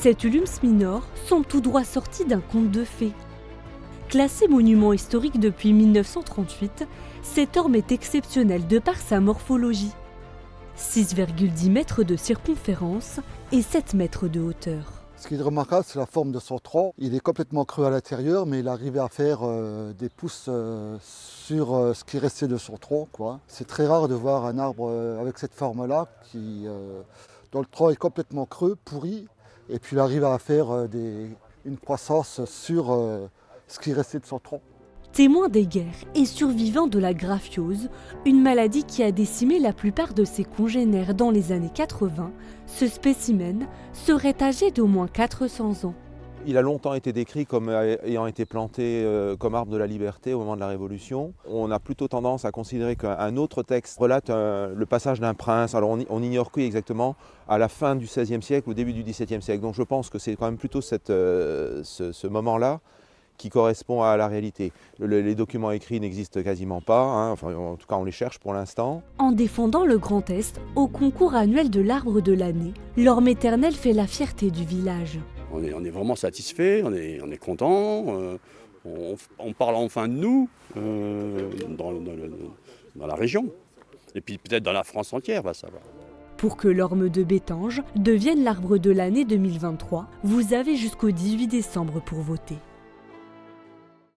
Cet Ulums minor semble tout droit sorti d'un conte de fées. Classé monument historique depuis 1938, cet orme est exceptionnel de par sa morphologie. 6,10 mètres de circonférence et 7 mètres de hauteur. Ce qui est remarquable, c'est la forme de son tronc. Il est complètement creux à l'intérieur, mais il arrivait à faire des pousses sur ce qui restait de son tronc, quoi. C'est très rare de voir un arbre avec cette forme-là, dont le tronc est complètement creux, pourri, et puis il arrive à faire une croissance sur ce qui restait de son tronc. Témoin des guerres et survivant de la graphiose, une maladie qui a décimé la plupart de ses congénères dans les années 80, ce spécimen serait âgé d'au moins 400 ans. Il a longtemps été décrit comme ayant été planté comme arbre de la liberté au moment de la Révolution. On a plutôt tendance à considérer qu'un autre texte relate le passage d'un prince. Alors on ignore qui exactement, à la fin du XVIe siècle, au début du XVIIe siècle. Donc je pense que c'est quand même plutôt ce moment-là qui correspond à la réalité. Les documents écrits n'existent quasiment pas, hein. Enfin, en tout cas on les cherche pour l'instant. En défendant le Grand Est au concours annuel de l'arbre de l'année, l'orme éternel fait la fierté du village. On est vraiment satisfait, on est content, on parle enfin de nous dans la région, et puis peut-être dans la France entière, ça va. Pour que l'orme de Bétange devienne l'arbre de l'année 2023, vous avez jusqu'au 18 décembre pour voter.